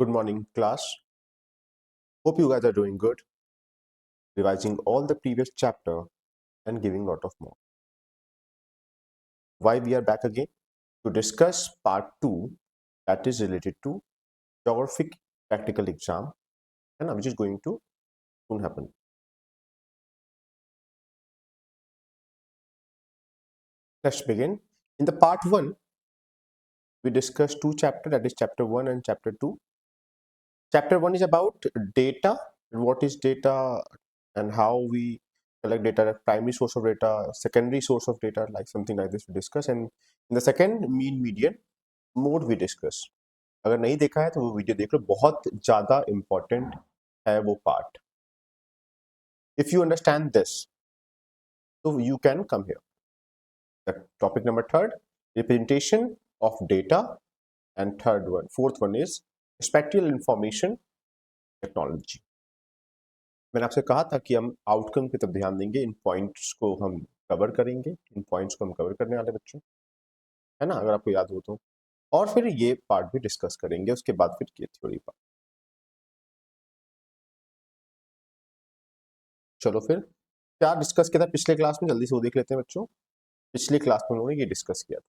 Good morning, class. Hope you guys are doing good, revising all the previous chapter and giving lot of more. Why we are back again? To discuss part 2 that is related to geographic practical exam and which is going to soon happen. Let's begin. In the part 1, we discussed two chapters, that is chapter 1 and chapter 2. Chapter 1 is about data, what is data and how we collect data, primary source of data, secondary source of data, like something like this we discuss. And in the second, mean median mode भी discuss. अगर नहीं देखा है तो वो video देख लो, बहुत ज्यादा इंपॉर्टेंट है वो part. If you understand this तो you can come here. Topic number third, representation of data, and fourth one is spectral information technology. मैंने आपसे कहा था कि हम आउटकम की तरफ ध्यान देंगे, इन पॉइंट्स को हम कवर करेंगे, इन पॉइंट्स को हम कवर करने वाले बच्चों, है ना, अगर आपको याद हो तो। और फिर ये पार्ट भी डिस्कस करेंगे, उसके बाद फिर ये थ्योरी पार्ट। चलो फिर क्या डिस्कस किया था पिछले क्लास में, जल्दी से वो देख लेते हैं बच्चों। पिछले क्लास में हम लोगों ने ये डिस्कस किया था,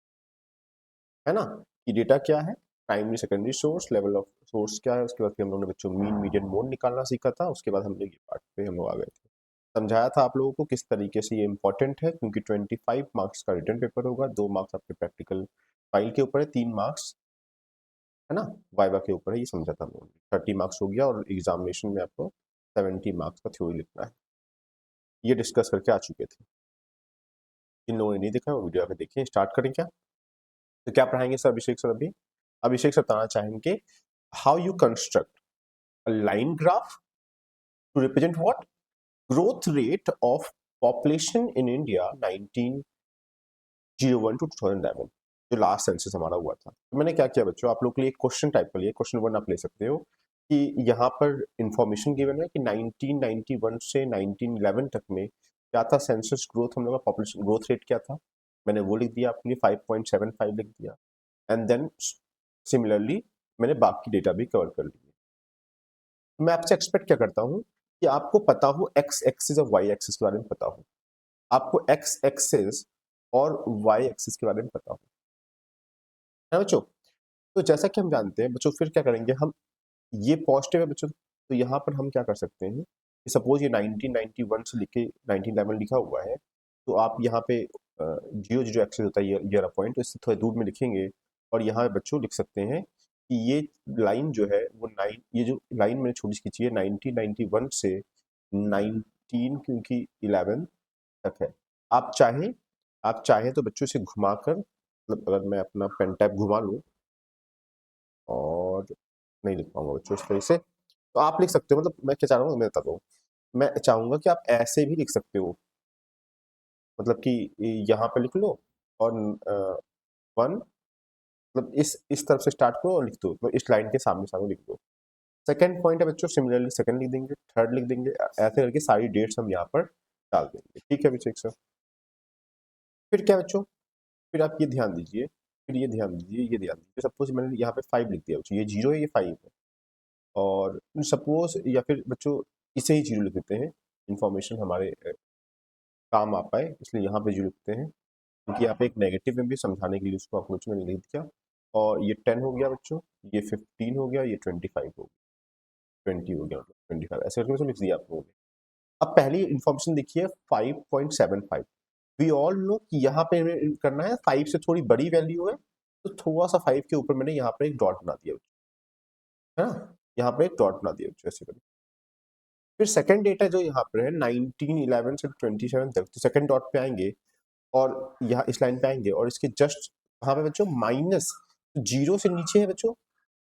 है ना, कि डेटा क्या है, primary secondary source, level of source क्या है, उसके बाद फिर हम लोगों ने बच्चों मीन मीडियन मोड निकालना सीखा था। उसके बाद हमने ये पार्ट पे हम लोग आ गए थे, समझाया था आप लोगों को किस तरीके से ये इंपॉर्टेंट है, क्योंकि 25 मार्क्स का रिटर्न पेपर होगा, 2 मार्क्स आपके प्रैक्टिकल फाइल के ऊपर है, 3 मार्क्स है ना वाइवा के ऊपर है। ये समझा था हम लोगों ने, 30 मार्क्स हो गया और एग्जामिनेशन में आपको 70 मार्क्स का थ्योरी लिखना है। ये डिस्कस करके आ चुके थे। इन लोगों ने नहीं देखा, वो वीडियो आकर देखिए। स्टार्ट करें क्या? तो क्या पढ़ाएंगे sir Abhishek sir? Abhishek sir बताना चाहेंगे how you construct a line graph to represent what, growth rate of population in India 1901 to 2011, जो लास्ट सेंसस हमारा हुआ था। तो मैंने क्या किया बच्चों, आप लोग के लिए क्वेश्चन टाइप का लिए, क्वेश्चन 1 आप ले सकते हो कि यहाँ पर इंफॉर्मेशन गिवन है कि 1991 से 1911 तक में क्या था सेंसस ग्रोथ, हम लोग का पॉपुलेशन ग्रोथ रेट क्या था। मैंने वो लिख दिया आपके लिए, 5.75 लिख दिया। एंड देन सिमिलरली मैंने बाकी डेटा भी कवर कर लिए। मैं आपसे एक्सपेक्ट क्या करता हूँ कि आपको पता हो एक्स एक्सिस और वाई एक्सिस के बारे में पता हो, आपको एक्स एक्सिस और वाई एक्सिस के बारे में पता हो, है बच्चों। तो जैसा कि हम जानते हैं बच्चों, फिर क्या करेंगे हम, ये पॉजिटिव है बच्चों, तो यहाँ पर हम क्या कर सकते हैं कि सपोज ये 1991 से लिखे 1911 लिखा हुआ है, तो आप यहाँ पे जीरो जीरो एक्सिस होता है ये वाला पॉइंट, तो इससे थोड़ा दूर में लिखेंगे और यहाँ बच्चों लिख सकते हैं कि ये लाइन जो है वो ये जो लाइन मैंने छोटी सी खींची है 1991 से 19 क्योंकि 11 तक है। आप चाहें तो बच्चों से घुमाकर, मतलब अगर मैं अपना पेन टैप घुमा लूँ और नहीं लिख पाऊंगा बच्चों इस तरह से, तो आप लिख सकते हो। मतलब मैं क्या चाह रहा हूँ मैं बताता हूँ, मैं चाहूंगा कि आप ऐसे भी लिख सकते हो, मतलब कि यहाँ पे लिख लो और 1, मतलब इस तरफ से स्टार्ट करो और लिख दो, मतलब इस लाइन के सामने सामने लिख दो। सेकंड पॉइंट है बच्चों, सिमिलरली सेकंड लिख देंगे, थर्ड लिख देंगे, ऐसे करके सारी डेट्स हम यहाँ पर डाल देंगे। ठीक है अभिषेक सर? फिर क्या बच्चों, फिर आप ये ध्यान दीजिए, फिर ये ध्यान दीजिए, ये ध्यान दीजिए, सपोज मैंने यहाँ पे 5 लिख दिया बच्चों, ये 0 है, ये 5 है, और सपोज या फिर बच्चों इसे ही 0 लिख देते हैं, इंफॉर्मेशन हमारे काम आ पाए, इसलिए यहाँ पे 0 लिखते हैं, क्योंकि यहाँ पे एक नेगेटिव में भी समझाने के लिए उसको अप्रोच में लिख दिया। और ये 10 हो गया बच्चों, ये 15 हो गया, ये 25 हो गया, 20 हो गया, मतलब 25 ऐसे करके उसमें लिख दिया आप लोगों ने। अब पहली इंफॉर्मेशन देखिए 5.75, वी ऑल नो कि यहाँ पे हमें करना है 5 से थोड़ी बड़ी वैल्यू है, तो थोड़ा सा 5 के ऊपर मैंने यहाँ पर एक डॉट बना दिया, है ना, यहाँ पर एक डॉट बना दिया ऐसे करके। फिर सेकंड डेटा जो यहाँ पर है 1911 से 27 तक, तो सेकंड डॉट पे आएंगे और यहाँ इस लाइन पे आएंगे और इसके जस्ट वहाँ पे बच्चों माइनस, जीरो से नीचे है बच्चों,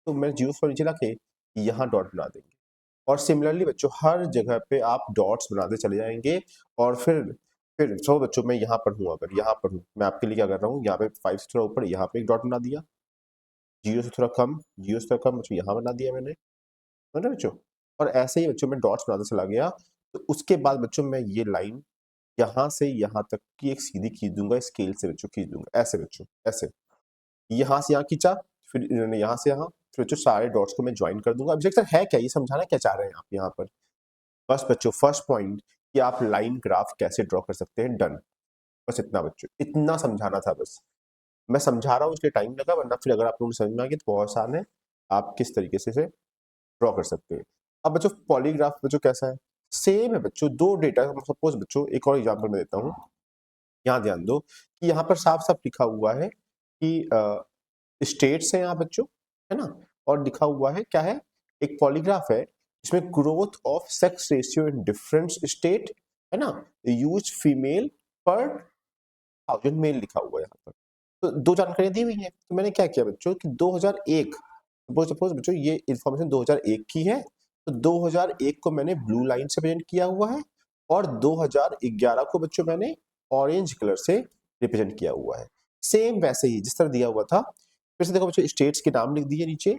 तो मैं जीरो से नीचे लाके यहाँ डॉट बना देंगे। और सिमिलरली बच्चों हर जगह पे आप डॉट्स बनाते चले जाएंगे। और फिर सो बच्चों मैं यहाँ पर हूँ, अगर यहाँ पर हूँ, मैं आपके लिए क्या कर रहा हूँ, यहाँ पे 5 से थोड़ा ऊपर यहाँ पे एक डॉट बना दिया, जीरो से थोड़ा कम, जीरो से थोड़ा कम बच्चों यहाँ बना दिया मैंने, है ना बच्चों। और ऐसे ही बच्चों मैं डॉट्स बनाते चला गया। तो उसके बाद बच्चों मैं ये लाइन यहाँ से यहाँ तक की एक सीधी खींच दूंगा, स्केल से बच्चों खींच दूंगा, ऐसे बच्चों, ऐसे यहाँ से यहाँ खींचा, फिर इन्होंने यहाँ से यहाँ, बच्चों सारे डॉट्स को मैं ज्वाइन कर दूंगा। ऑब्जेक्ट है क्या, ये समझाना क्या चाह रहे हैं आप यहाँ पर? बस बच्चों फर्स्ट पॉइंट कि आप लाइन ग्राफ कैसे ड्रॉ कर सकते हैं, डन। बस इतना बच्चों, इतना समझाना था बस। मैं समझा रहा हूँ इसलिए टाइम लगा, वरना फिर अगर आप लोगों को समझ में आ गया तो बहुत आसान है, आप किस तरीके से ड्रॉ कर सकते हैं। अब बच्चों पॉलीग्राफ बच्चों कैसा है, सेम है बच्चों, दो डेटा। सपोज बच्चों एक और एग्जांपल मैं देता हूँ, यहाँ ध्यान दो कि यहाँ पर साफ साफ लिखा हुआ है कि स्टेट्स है यहाँ बच्चों, है ना, और लिखा हुआ है क्या है, एक पॉलीग्राफ है इसमें growth of sex ratio in different state, है ना, यूज फीमेल पर 1000 मेल लिखा हुआ है यहाँ पर। तो दो जानकारियां दी हुई हैं, तो मैंने क्या किया बच्चों कि 2001, सपोज बच्चों ये इंफॉर्मेशन 2001 की है, तो 2001 को मैंने ब्लू लाइन से प्रेजेंट किया हुआ है और 2011 को बच्चों मैंने ऑरेंज कलर से रिप्रेजेंट किया हुआ है। सेम वैसे ही जिस तरह दिया हुआ था। फिर से देखो बच्चों, स्टेट्स के नाम लिख दिए नीचे।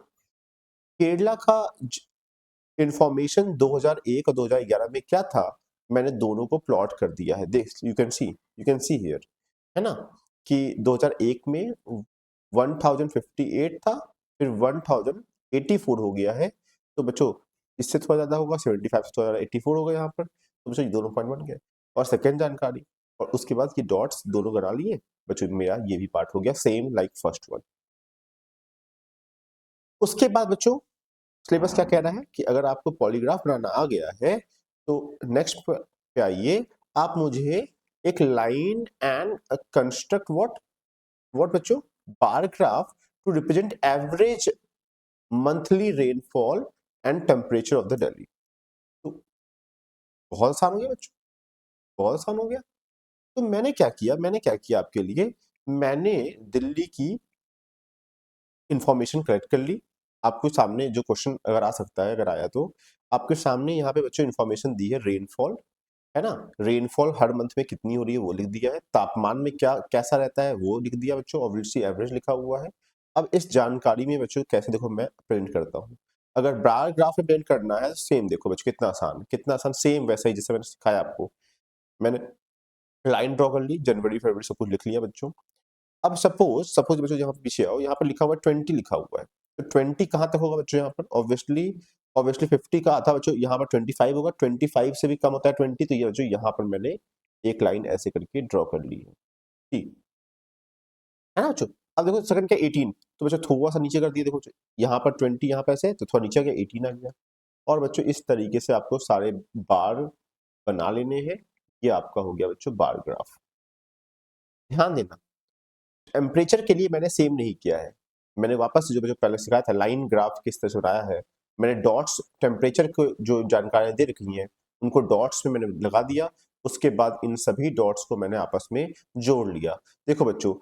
केरला का इंफॉर्मेशन 2001 और 2011 में क्या था, मैंने दोनों को प्लॉट कर दिया है। देख, यू कैन सी हियर, है ना, कि 2001 में 1058 था, फिर 1084 हो गया है। तो बच्चों इससे थोड़ा ज्यादा होगा, 75 से थोड़ा 84 होगा यहाँ पर। तो बच्चों ये दोनों पॉइंट बन गए। और सेकेंड जानकारी, और उसके बाद ये डॉट्स दोनों बना लिए बच्चों, मेरा ये भी पार्ट हो गया सेम लाइक फर्स्ट वन। उसके बाद बच्चों सिलेबस क्या कह रहा है कि अगर आपको पॉलीग्राफ बनाना आ गया है तो नेक्स्ट पे आइए, आप मुझे एक लाइन एंड कंस्ट्रक्ट व्हाट बच्चों, bar graph to represent average monthly rainfall and temperature of the Delhi. तो बहुत आसान हो गया बच्चों, बहुत आसान हो गया। तो मैंने क्या किया आपके लिए, मैंने दिल्ली की इंफॉर्मेशन कलेक्ट कर ली। आपको सामने जो क्वेश्चन अगर आ सकता है, अगर आया तो आपके सामने यहाँ पे बच्चों इंफॉर्मेशन दी है, रेनफॉल, है ना, रेनफॉल हर मंथ में कितनी हो रही है वो लिख दिया है, तापमान में क्या कैसा रहता है वो लिख दिया बच्चों, ऑब्वियसली एवरेज लिखा हुआ है। अब इस जानकारी में बच्चों कैसे देखो मैं प्रिंट करता हूँ। अगर बार ग्राफ में प्रिंट करना है, सेम देखो बच्चों कितना आसान, कितना आसान, सेम वैसा ही जैसे मैंने सिखाया आपको। मैंने लाइन ड्रॉ कर ली, जनवरी फरवरी सब कुछ लिख लिया बच्चों। अब सपोज सपोज बच्चों यहाँ पर पीछे आओ, यहाँ पर लिखा हुआ है 20 लिखा हुआ है, तो 20 कहाँ तक होगा बच्चों, यहाँ पर ऑब्वियसली ऑब्वियसली 50 का आधा बच्चों, यहाँ पर 25 होगा, 25 से भी कम होता है 20, तो ये बच्चों यहाँ पर मैंने एक लाइन ऐसे करके ड्रॉ कर ली है, ठीक है ना बच्चों। अब देखो सेकंड क्या 18, तो बच्चों थोड़ा सा नीचे कर दिया, देखो बच्चों, यहाँ पर 20 यहाँ पे ऐसे, तो थोड़ा नीचे आ गया 18 आ गया। और बच्चों इस तरीके से आपको सारे बार बना लेने हैं। ये आपका हो गया बच्चों बार ग्राफ। ध्यान देना, टेम्परेचर के लिए मैंने सेम नहीं किया है, मैंने वापस से जो पहले सिखाया था लाइन ग्राफ किस तरह से बनाया है, मैंने डॉट्स टेम्परेचर को जो जानकारियां दे रखी हैं उनको डॉट्स में मैंने लगा दिया। उसके बाद इन सभी डॉट्स को मैंने आपस में जोड़ लिया। देखो बच्चों,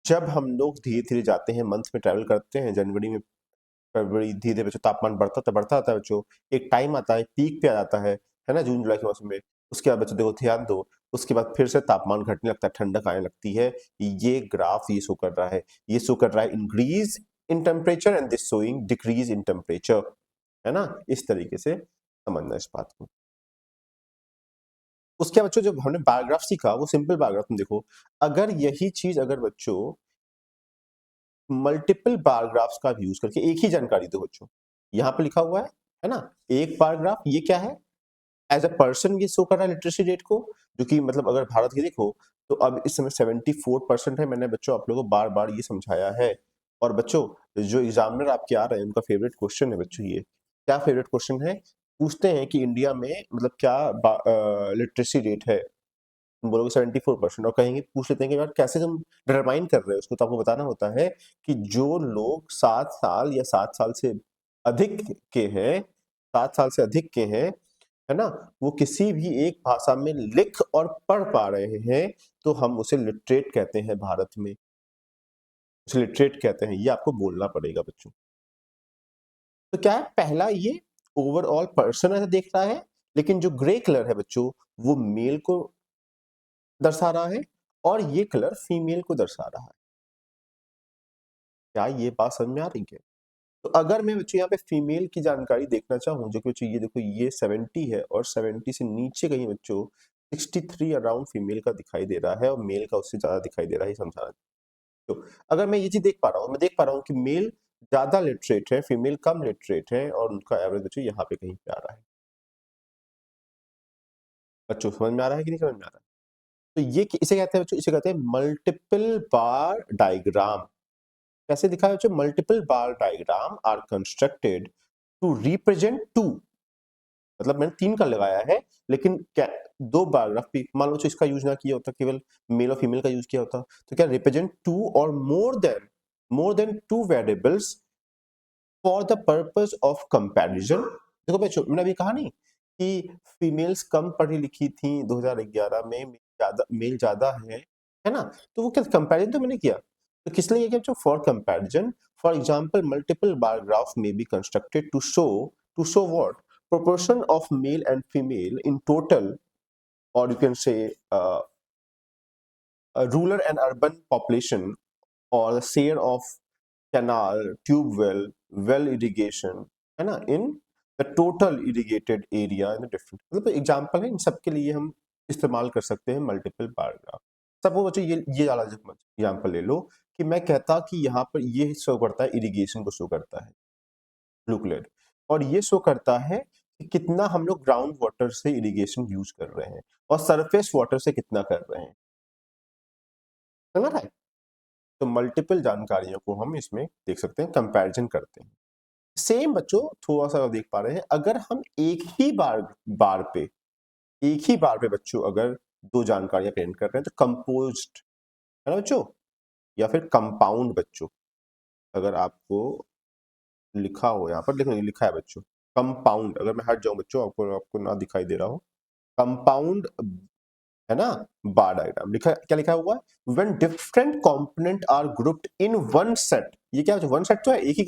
जब हम लोग धीरे धीरे जाते हैं, मंथ में ट्रैवल करते हैं, जनवरी में फरवरी, धीरे धीरे बच्चों तापमान बढ़ता आता है बच्चों, एक टाइम आता है पीक पे आ जाता है ना, जून जुलाई के मौसम में। उसके बाद बच्चों देखो ध्यान दो, उसके बाद फिर से तापमान घटने लगता है, ठंडक आने लगती है। ये ग्राफ ये शो कर रहा है, ये शो कर रहा है increase in temperature and this showing decrease in temperature, है ना, इस तरीके से समझना इस बात को। उसके बाद बच्चों जब हमने बायोग्राफ सीखा, वो सिंपल बायोग्राफ में देखो, अगर यही चीज अगर बच्चों मल्टीपल बार ग्राफ्स का यूज करके एक ही जानकारी दो बच्चों, यहाँ पे लिखा हुआ है ना, एक बार ग्राफ, ये क्या है, एज अ पर्सन ये शो कर रहा है लिटरेसी रेट को, जो कि मतलब अगर भारत की देखो तो अब इस समय 74% है। मैंने बच्चों आप लोगों को बार बार ये समझाया है। और बच्चों जो एग्जामिनर आपके आ रहे हैं उनका फेवरेट क्वेश्चन है बच्चों, ये क्या फेवरेट क्वेश्चन है, पूछते हैं कि इंडिया में मतलब क्या लिटरेसी रेट है, तुम बोलोगे 74%, और कहेंगे पूछ लेते हैं कि यार कैसे तुम डिटरमाइन कर रहे हो उसको, तो आपको बताना होता है कि जो लोग 7 साल या 7 साल से अधिक के हैं, 7 साल से अधिक के हैं, है ना, वो किसी भी एक भाषा में लिख और पढ़ पा रहे हैं, तो हम उसे लिटरेट कहते हैं, भारत में उसे लिटरेट कहते हैं। ये आपको बोलना पड़ेगा बच्चों। तो क्या है, पहला ये ओवरऑल पर्सन ऐसे देख रहा है, लेकिन जो ग्रे कलर है बच्चों वो मेल को दर्शा रहा है और ये कलर फीमेल को दर्शा रहा है। क्या ये बात समझ में आ रही है? तो अगर मैं बच्चों यहाँ पे फीमेल की जानकारी देखना चाहूँ, जो कि बच्चों ये देखो ये 70 है और 70 से नीचे कहीं बच्चों 63 अराउंड फीमेल का दिखाई दे रहा है और मेल का उससे ज्यादा दिखाई दे रहा है, समझाना। तो अगर मैं ये चीज देख पा रहा हूँ, मैं देख पा रहा हूँ कि मेल ज्यादा लिटरेट है, फीमेल कम लिटरेट है, और उनका एवरेज बच्चों यहाँ पे कहीं पे आ रहा है। बच्चों समझ में आ रहा है कि नहीं समझ में आ रहा है? तो ये इसे कहते हैं बच्चों, इसे कहते हैं मल्टीपल बार डायग्राम। कैसे दिखा है बच्चों? Multiple bar diagram are constructed to represent two, मतलब मैंने 3 का लगाया है, लेकिन क्या 2 पैराग्राफ भी मान लो इसका यूज ना किया होता, केवल मेल और फीमेल का यूज किया होता, तो क्या रिप्रेजेंट 2 और more than 2 variables for the purpose of comparison. देखो बच्चों, मैंने अभी कहा नहीं कि फीमेल्स कम पढ़ी लिखी थी 2011 में, मेल ज्यादा है ना? तो वो क्या कंपैरिजन तो मैंने किया, तो किस लिए किया बच्चों? For comparison. For example multiple bar graph में be constructed to show what proportion of male and female in total, or you can say a rural and urban population, or the share of canal, tube well irrigation, है ना, in the total irrigated area in the different, मतलब example है, इन सब के लिए हम इस्तेमाल कर सकते हैं मल्टीपल पैराग्राफ। सब वो बच्चों ये वाला एग्जाम्पल ले लो कि मैं कहता कि यहाँ पर ये शो करता है, इरिगेशन को शो करता है ब्लू कलर, और ये शो करता है कि कितना हम लोग ग्राउंड वाटर से इरिगेशन यूज कर रहे हैं और सरफेस वाटर से कितना कर रहे हैं, समझ रहा है? तो मल्टीपल जानकारियों को हम इसमें देख सकते हैं, कंपैरिजन करते हैं। सेम बच्चों थोड़ा सा देख पा रहे हैं, अगर हम एक ही बार पे बच्चों अगर 2 जानकारियां प्रेजेंट कर रहे हैं, तो कंपोज्ड, है ना बच्चों, या फिर कंपाउंड बच्चों। अगर आपको लिखा हो, यहाँ पर लिखा है बच्चों कंपाउंड, अगर मैं हट जाऊं बच्चों, आपको आपको ना दिखाई दे रहा हो, कंपाउंड, है ना, बार डायग्राम लिखा, क्या लिखा हुआ है? When different component are grouped in one set, ये क्या है? वन सेट तो है, एक ही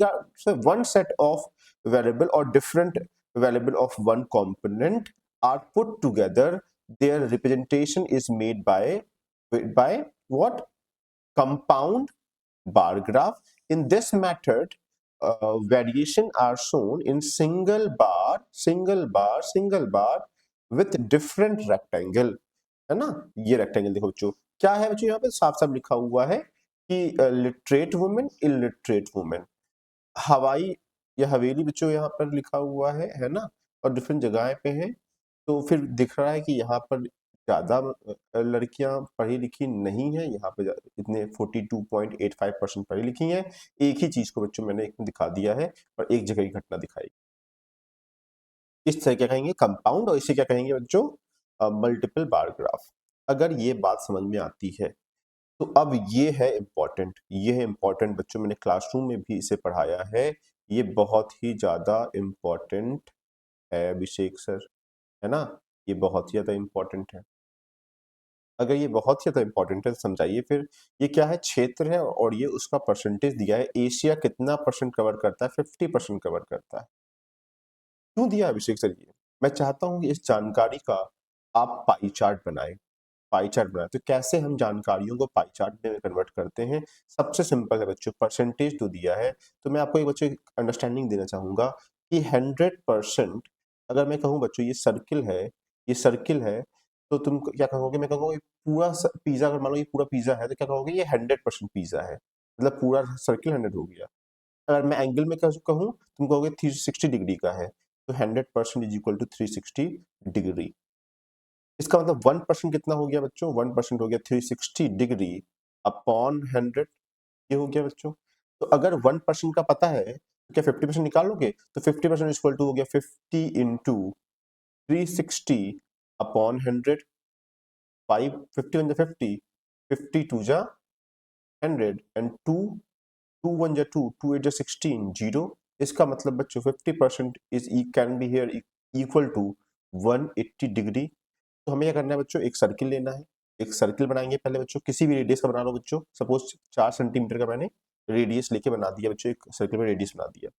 वन सेट ऑफ वेरिएबल और different variable of one component are put together, their representation is made by what? Compound bar graph. In this method, variation are shown in single bar with different rectangle, है ना? ये rectangle देखो बच्चों, क्या है बच्चों? यहाँ पे साफ साफ लिखा हुआ है कि लिटरेट वुमेन, इलिटरेट वुमेन, हवाई या हवेली बच्चों यहाँ पर लिखा हुआ है ना, और डिफरेंट जगह पे है। तो फिर दिख रहा है कि यहाँ पर ज्यादा लड़कियां पढ़ी लिखी नहीं है, यहाँ पे इतने 42.85% पढ़ी लिखी हैं। एक ही चीज को बच्चों मैंने एक में दिखा दिया है, और एक जगह की घटना दिखाई। इस तरह क्या कहेंगे? कंपाउंड, और इसे क्या कहेंगे बच्चों? Multiple bar graph. अगर ये बात समझ में आती है, तो अब ये है इंपॉर्टेंट बच्चों, मैंने क्लासरूम में भी इसे पढ़ाया है, ये बहुत ही ज्यादा इंपॉर्टेंट है अभिषेक सर, है ना? ये बहुत ही ज्यादा इंपॉर्टेंट है। अगर ये बहुत ही ज्यादा इंपॉर्टेंट है तो समझाइए फिर, ये क्या है? क्षेत्र है, और ये उसका परसेंटेज दिया है, एशिया कितना परसेंट कवर करता है? 50% कवर करता है। क्यों दिया अभिषेक सर ये? मैं चाहता हूँ कि इस जानकारी का आप पाई चार्ट बनाएं। पाई चार्ट बनाए तो कैसे हम जानकारियों को पाई चार्ट में कन्वर्ट करते हैं? सबसे सिंपल है बच्चों, परसेंटेज तो दिया है, तो मैं आपको एक बच्चों अंडरस्टैंडिंग देना चाहूंगा कि 100%, अगर मैं कहूँ बच्चों ये सर्किल है, तो तुम क्या कहोगे? मैं कहूँगा पूरा पिज्जा, अगर मान लो ये पूरा पिज्जा है, तो क्या कहोगे? ये 100% पिज्जा है, मतलब पूरा सर्किल 100 हो गया। अगर मैं एंगल में कहूँ, तुम कहोगे 360 डिग्री का है, तो 100% इज इक्वल टू 360 डिग्री। इसका मतलब 1% कितना हो गया बच्चों? 1% हो गया 360 डिग्री अपॉन 100, ये हो गया बच्चों। तो अगर 1% का पता है, तो क्या 50% निकाल लोगे? तो 50% इक्वल टू हो गया 50 इंटू 360 अपॉन 100, 50 वन जा 50, 50 टू जा 100, एंड 2 1 जा 2, 2 8 जा 16, 0। इसका मतलब बच्चों 50% is can be here equal to 180 degree. तो हमें क्या करना है बच्चों? एक सर्किल लेना है, एक सर्किल बनाएंगे पहले बच्चों, किसी भी रेडियस का बना लो बच्चों, सपोज 4 सेंटीमीटर का मैंने रेडियस लेके बना दिया बच्चों, एक सर्किल में रेडियस बना दिया।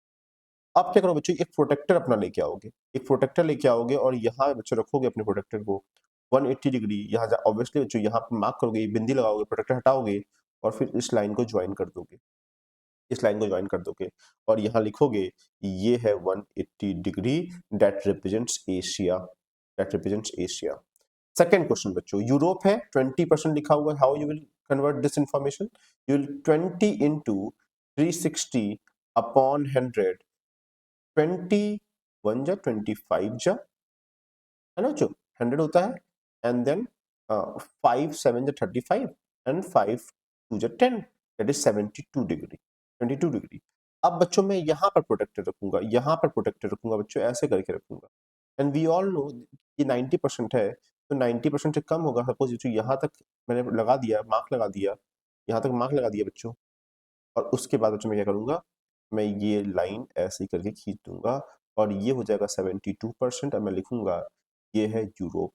अब क्या करो बच्चों? एक प्रोटेक्टर अपना लेके आओगे, एक प्रोटेक्टर लेके आओगे, और यहाँ बच्चों रखोगे अपने प्रोटेक्टर को 180 डिग्री, यहाँ ऑब्वियसली बच्चों यहाँ पे मार्क करोगे, बिंदी लगाओगे, प्रोटेक्टर हटाओगे, और फिर इस लाइन को ज्वाइन कर दोगे, इस लाइन को ज्वाइन कर दोगे, और यहाँ लिखोगे ये है 180 degree, that represents Asia, that represents Asia. Second question बच्चों, यूरोप है, 20% लिखा हुआ है, how you will convert this information? You will 20 into 360 upon 100, 21 जा 25 जा, है ना बच्चों, 100 होता है, एंड देन 5 7 जा 35 एंड 5 2 जा 10, दैट इज 72 डिग्री, 22 डिग्री। अब बच्चों मैं यहाँ पर प्रोटेक्टर रखूंगा, यहाँ पर प्रोटेक्टर रखूंगा बच्चों, ऐसे करके रखूंगा, एंड वी ऑल नो कि 90% है, तो 90% से कम होगा। सपोज बच्चों यहाँ तक मैंने लगा दिया, मार्क लगा दिया, यहाँ तक मार्क लगा दिया बच्चों, और उसके बाद बच्चों मैं क्या करूंगा, मैं ये लाइन ऐसे ही करके खींच दूंगा, और ये हो जाएगा 72%, और मैं लिखूंगा ये है यूरोप,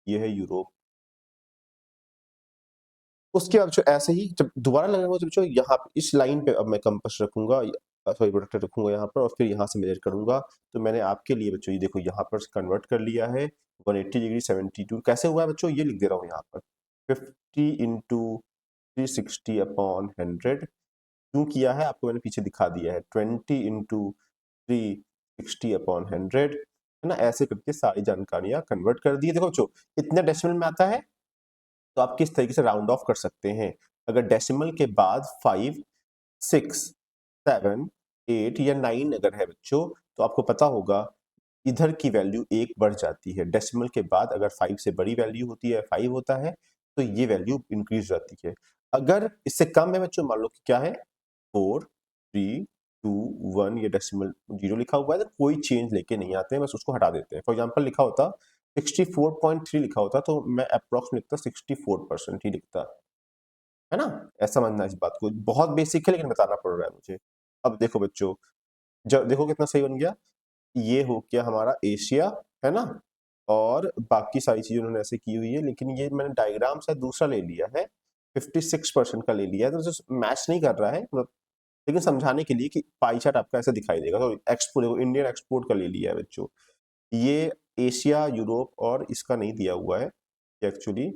ये है यूरोप। उसके बाद बच्चों ऐसे ही जब दोबारा लगाऊंगा तो बच्चों यहाँ इस लाइन पे अब मैं कंपास रखूंगा, सॉरी प्रोटेक्टर रखूंगा यहाँ पर, और फिर यहाँ से मेजर करूंगा। तो मैंने आपके लिए बच्चों ये देखो यहाँ पर कन्वर्ट कर लिया है 180 डिग्री 72 कैसे हुआ है बच्चों, ये लिख दे रहा हूँ यहाँ पर 50 इंटू 360 अपॉन 100, क्यों किया है आपको मैंने पीछे दिखा दिया है, 20 इंटू 360 अपॉन 100, है ना, ऐसे करके सारी जानकारियां कन्वर्ट कर दी। देखो बच्चों इतने डेसिमल में आता है, तो आप किस तरीके से राउंड ऑफ कर सकते हैं। अगर डेसिमल के बाद 5 6 7 8 या 9 अगर है बच्चों, तो आपको पता होगा इधर की वैल्यू एक बढ़ जाती है। डेसिमल के बाद अगर 5 से बड़ी वैल्यू होती है, 5 होता है, तो ये वैल्यू इंक्रीज जाती है। अगर इससे कम है बच्चों, मान लो कि क्या है 4 3 2 1, ये डेसिमल 0 लिखा हुआ है, तो कोई चेंज लेके नहीं आते हैं, बस उसको हटा देते हैं। फॉर एग्जांपल लिखा होता 64.3 लिखा होता, तो मैं अप्रॉक्स लिखता 64% ही लिखता, है ना। ऐसा समझना इस बात को, बहुत बेसिक है लेकिन बताना पड़ रहा है मुझे। अब देखो बच्चों, जब देखो कितना सही बन गया, ये हो गया हमारा एशिया, है ना, और बाकी सारी चीजें उन्होंने ऐसे की हुई है, लेकिन ये मैंने डायग्राम से दूसरा ले लिया है, 56% का ले लिया है, तो जो मैच नहीं कर रहा है मतलब, लेकिन समझाने के लिए कि पाई चार्ट आपका ऐसा दिखाई देगा। तो एक्सपोर्ट इंडियन एक्सपोर्ट का ले लिया है बच्चों, ये एशिया यूरोप और इसका नहीं दिया हुआ है एक्चुअली,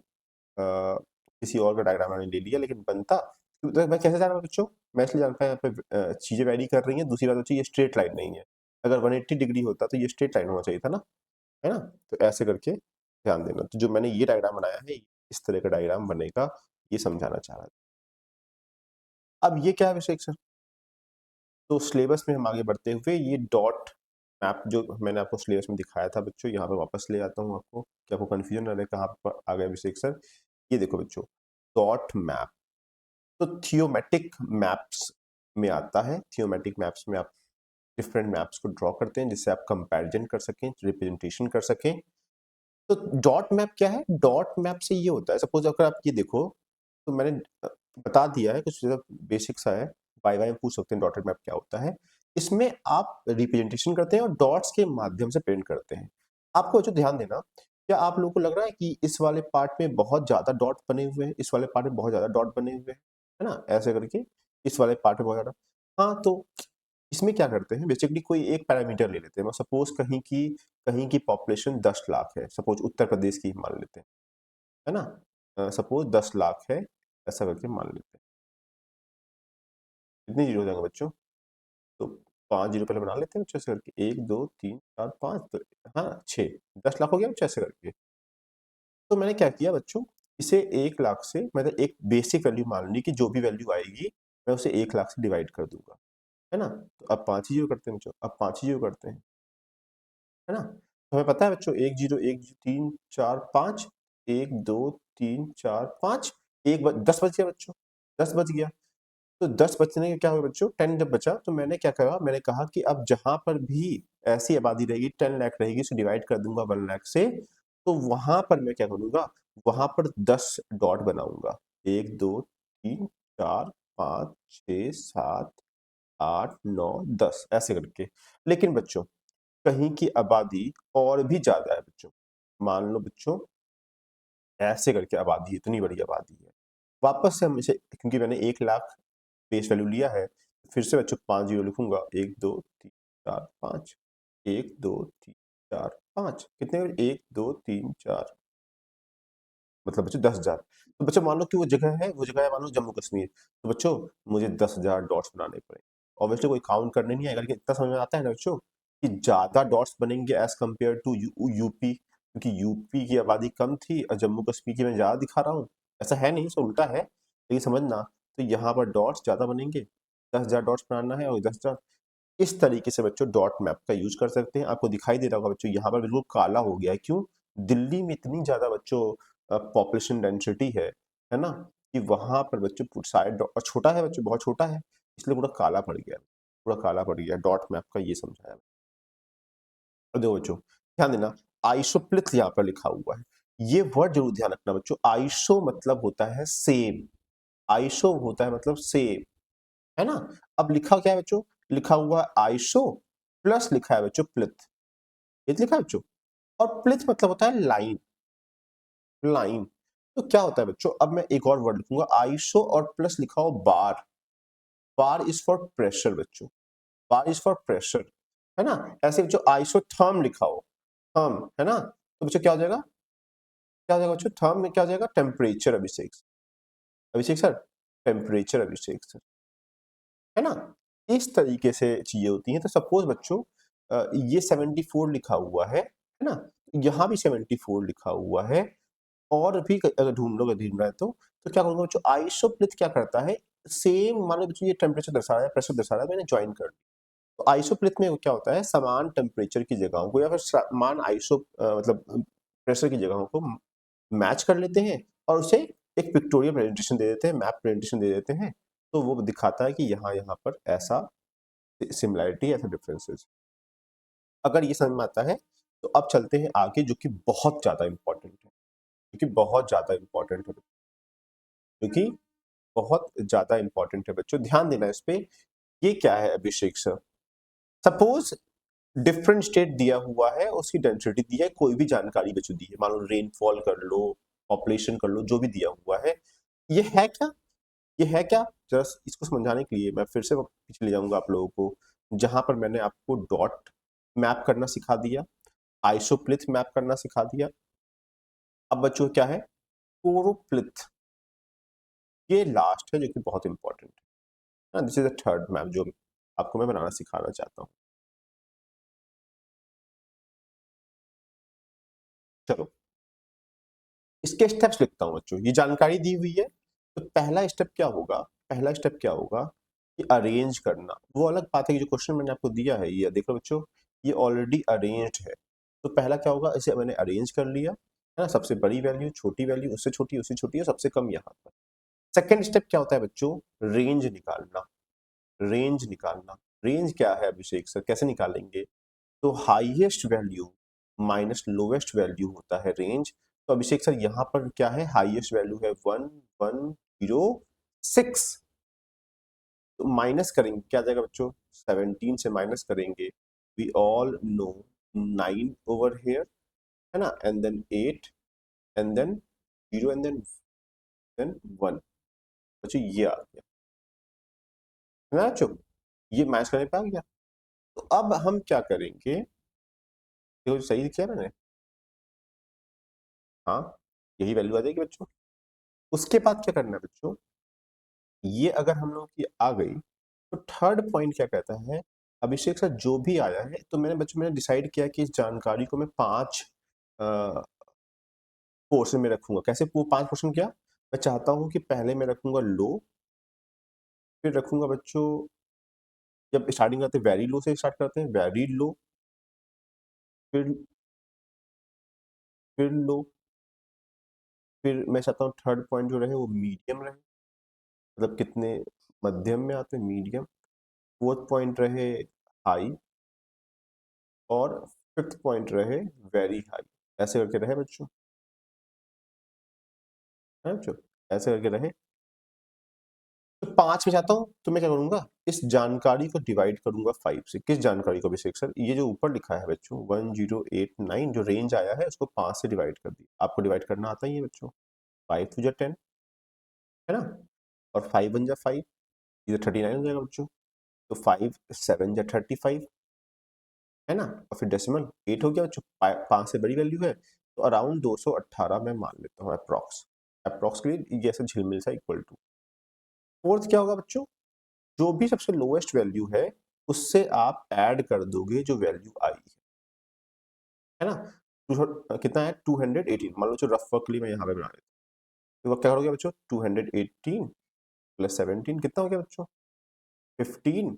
किसी और का डायग्राम मैंने ले लिया, लेकिन बनता तो मैं कैसे जान रहा हूँ बच्चों, मैं इसलिए जान पाया यहाँ पे चीजें वेरी कर रही हैं। दूसरी बात बच्चों ये स्ट्रेट लाइन नहीं है, अगर 180 डिग्री होता तो ये स्ट्रेट लाइन होना चाहिए था ना, है ना। तो ऐसे करके ध्यान देना, तो जो मैंने ये डायग्राम बनाया है इस तरह का डायग्राम बनेगा, ये समझाना चाह रहा था। अब ये क्या है विषय सर, तो सिलेबस में हम आगे बढ़ते हुए ये डॉट मैप जो मैंने आपको सिलेबस में दिखाया था बच्चों, यहाँ पे वापस ले आता हूँ आपको, कि आपको कंफ्यूजन ना रहे कहाँ पर आ गया विषय सर। ये देखो बच्चों डॉट मैप, तो थियोमेटिक मैप्स में आता है, थियोमेटिक मैप्स में आप डिफरेंट मैप्स को ड्रॉ करते हैं जिससे आप कंपैरिजन कर सकें, रिप्रेजेंटेशन कर सकें। तो डॉट मैप क्या है, डॉट मैप से ये होता है, सपोज अगर आप ये देखो, तो मैंने बता दिया है कुछ बेसिक सा है, बाय बाय पूछ सकते हैं डॉटेड मैप क्या होता है। इसमें आप रिप्रेजेंटेशन करते हैं और डॉट्स के माध्यम से प्रिंट करते हैं। आपको जो ध्यान देना, क्या आप लोगों को लग रहा है कि इस वाले पार्ट में बहुत ज्यादा डॉट बने हुए हैं, इस वाले पार्ट में बहुत ज्यादा डॉट बने हुए हैं, है ना, ऐसे करके इस वाले पार्ट में बहुत ज्यादा। हाँ, तो इसमें क्या करते हैं, बेसिकली कोई एक पैरामीटर ले लेते हैं, सपोज कहीं की पॉपुलेशन 10 लाख है, सपोज उत्तर प्रदेश की मान लेते हैं, है ना, सपोज 10 लाख है, ऐसा करके मान लेते हैं। कितने जीरो हो जाएंगे बच्चों, तो 5 जीरो पहले बना लेते हैं बच्चों, ऐसे करके 1 2 3 4 5, तो हाँ 6, 10 लाख हो गया बच्चों ऐसे करके। तो मैंने क्या किया बच्चों, इसे 1 लाख से मतलब एक बेसिक वैल्यू मान ली कि जो भी वैल्यू आएगी मैं उसे 1 लाख से डिवाइड कर दूंगा, है ना। तो अब 5 ही जीरो करते हैं बच्चों, अब 5 ही जीरो करते हैं, है ना। तो हमें पता है बच्चों 1 0 1 3 4 5, 1 2 3 4 5, 10 बच गया बच्चों, 10 बच गया। तो 10 बचने का क्या हुआ बच्चों, 10 जब बचा तो मैंने क्या कहा, मैंने कहा कि अब जहां पर भी ऐसी आबादी रहेगी 10 लाख रहेगी, उसे डिवाइड कर दूंगा 1 लाख से, तो वहां पर मैं क्या करूंगा, वहां पर 10 डॉट बनाऊंगा, 1 2 3 4 5 6 7 8 9 10 ऐसे करके। लेकिन बच्चों कहीं की आबादी और भी ज्यादा है बच्चों, मान लो बच्चों ऐसे करके आबादी इतनी बड़ी आबादी है, वापस से हम इसे, क्योंकि मैंने 1 लाख बेस वैल्यू लिया है, फिर से बच्चों 5 जीरो लिखूंगा, 1 2 3 4 5, 1 2 3 4 5, कितने 1 2 3 4, मतलब बच्चों 10,000। तो बच्चों मान लो कि वो जगह है, वो जगह है मान लो जम्मू कश्मीर, तो बच्चों मुझे 10,000 डॉट्स बनाने पड़े। ऑब्वियसली कोई काउंट करने नहीं आएगा, लेकिन इतना समझ में आता है ना बच्चों कि ज्यादा डॉट्स बनेंगे एज कम्पेयर टू यूपी, क्योंकि यूपी की आबादी कम थी और जम्मू कश्मीर की मैं ज्यादा दिखा रहा हूँ, ऐसा है नहीं, सो उल्टा है, लेकिन समझना, तो यहाँ पर डॉट्स ज्यादा बनेंगे, 10,000 डॉट्स बनाना है और 10,000, इस तरीके से बच्चों डॉट मैप का यूज कर सकते हैं। आपको दिखाई दे रहा होगा बच्चों यहाँ पर बिल्कुल काला हो गया है, क्यों? दिल्ली में इतनी ज्यादा बच्चों पॉपुलेशन डेंसिटी है ना, कि वहां पर बच्चों साइड और छोटा है बच्चों, बहुत छोटा है, इसलिए पूरा काला पड़ गया, पूरा काला पड़ गया। डॉट मैप का ये समझाया। और देखो बच्चों ध्यान देना, आइसोप्लिथ यहाँ पर लिखा हुआ है, ये वर्ड जरूर ध्यान रखना बच्चों। आइसो मतलब होता है सेम, आइसो होता है मतलब सेम, है ना। अब लिखा क्या है बच्चों? लिखा हुआ है आइसो प्लस लिखा है बच्चों प्लिथ, ये लिखा है बच्चों। और प्लिथ मतलब होता है लाइन, लाइन। तो क्या होता है बच्चों, अब मैं एक और वर्ड लिखूंगा, आइसो और प्लस लिखा हो बार, बार इज फॉर प्रेशर बच्चों, बार इज फॉर प्रेशर, है ना। ऐसे बच्चों आइसोथर्म लिखा हो, थर्म, है ना, तो बच्चों क्या हो जाएगा, क्या हो जाएगा बच्चों, थर्म में क्या हो जाएगा, टेम्परेचर। अभिषेक, अभिषेक सर, टेम्परेचर अभिषेक सर, है ना। इस तरीके से चीजें होती हैं। तो सपोज बच्चों ये 74 लिखा हुआ है ना, यहाँ भी 74 लिखा हुआ है, और भी अगर ढूंढ लो, ढूंढ रहा है तो क्या करूंगा बच्चों, आइसोप्लिथ क्या करता है, सेम मान लो बच्चों ये टेम्परेचर दर्शा रहा है, प्रेशर दर्शा रहा है, मैंने ज्वाइन कर दिया। तो आइसोप्लिथ में क्या होता है, समान टेम्परेचर की जगहों को या फिर समान मतलब प्रेशर की जगहों को मैच कर लेते हैं और उसे एक पिक्टोरियल प्रेजेंटेशन दे देते हैं, मैप प्रेजेंटेशन दे देते हैं। तो वो दिखाता है कि यहाँ यहाँ पर ऐसा सिमिलैरिटी, ऐसा डिफरेंसेस। अगर ये समझ में आता है तो अब चलते हैं आगे, जो कि बहुत ज्यादा इंपॉर्टेंट है, जो कि बहुत ज्यादा इंपॉर्टेंट है, जो कि बहुत ज्यादा इंपॉर्टेंट है बच्चों, ध्यान देना इस पे। ये क्या है अभिषेक सर? सपोज डिफरेंट स्टेट दिया हुआ है, उसकी डेंसिटी दी है, कोई भी जानकारी बच्चों दी है, मान लो रेनफॉल कर लो, पॉपुलेशन कर लो, जो भी दिया हुआ है, ये है क्या, ये है क्या? जस्ट इसको समझाने के लिए मैं फिर से पीछे ले जाऊंगा आप लोगों को, जहां पर मैंने आपको डॉट मैप करना सिखा दिया, आइसोप्लिथ मैप करना सिखा दिया। अब बच्चों क्या है, कोरोप्लिथ, ये लास्ट है जो कि बहुत इंपॉर्टेंट है ना। This is the third map जो आपको मैं बनाना सिखाना चाहता हूँ। चलो इसके स्टेप्स लिखता हूँ बच्चों, ये जानकारी दी हुई है। तो पहला स्टेप क्या होगा, पहला स्टेप क्या होगा कि अरेंज करना। वो अलग बात है कि जो क्वेश्चन मैंने आपको दिया है, ये देखो बच्चों, ये ऑलरेडी अरेंज्ड है। तो पहला क्या होगा, इसे मैंने अरेंज कर लिया, है ना, सबसे बड़ी वैल्यू, छोटी वैल्यू, उससे छोटी और सबसे कम यहाँ पर। सेकेंड स्टेप क्या होता है बच्चों, रेंज निकालना, रेंज निकालना। रेंज क्या है अभिषेक सर, कैसे निकालेंगे? तो highest value minus lowest value होता है रेंज। तो अभिषेक सर यहाँ पर क्या है, हाईएस्ट वैल्यू है 1106, तो माइनस करेंगे क्या आ जाएगा बच्चों, 17 से माइनस करेंगे, we all know 9 over here, है ना, and then 8 and then 0 and then 1। बच्चों ये आ गया है ना बच्चों, ये मैच करने पे आ गया। तो अब हम क्या करेंगे, देखो सही लिखा है मैंने, हाँ यही वैल्यू आ जाएगी बच्चों। उसके बाद क्या करना है बच्चों, ये अगर हम लोग की आ गई, तो थर्ड पॉइंट क्या कहता है, अभिषेक सर जो भी आया है, तो मैंने बच्चों मैंने डिसाइड किया कि इस जानकारी को मैं 5 पोर्शन में रखूंगा। कैसे वो 5 पोर्शन, क्या मैं चाहता हूं कि पहले मैं रखूंगा लो, फिर रखूंगा बच्चों, जब स्टार्टिंग करते हैं वेरी लो से स्टार्ट करते हैं, वेरी लो, फिर लो, फिर मैं चाहता हूँ थर्ड पॉइंट जो रहे वो मीडियम रहे, मतलब कितने मध्यम में आते हैं, मीडियम। फोर्थ पॉइंट रहे हाई, और फिफ्थ पॉइंट रहे वेरी हाई। ऐसे करके रहे बच्चों, है बच्चों, ऐसे करके रहे। तो 5 में चाहता हूं, तो मैं क्या करूंगा, इस जानकारी को डिवाइड करूंगा 5 से। किस जानकारी को अभिषेक सर, ये जो ऊपर लिखा है बच्चों 1089 जो रेंज आया है, उसको 5 से डिवाइड कर दिया। आपको डिवाइड करना आता ही है बच्चों, 5 टू 10, है ना, और 5 1 जा 5, ये 39 हो जाएगा बच्चों। तो 5 7 जा 35, है ना, और फिर डेसिमल 8 हो गया बच्चों, 5 से बड़ी वैल्यू है, तो अराउंड 218 मैं मान लेता हूँ अप्रॉक्स, अप्रॉक्स के लिए ये ऐसा झिलमिल सा इक्वल टू। फोर्थ क्या होगा बच्चों, जो भी सबसे लोएस्ट वैल्यू है उससे आप ऐड कर दोगे जो वैल्यू आई है ना। कितना है 218, मान लो जो रफ वर्क के लिए मैं यहाँ पे बना लेता हूँ, तो क्या करोगे बच्चों, 218 प्लस 17 कितना हो गया बच्चों, 15,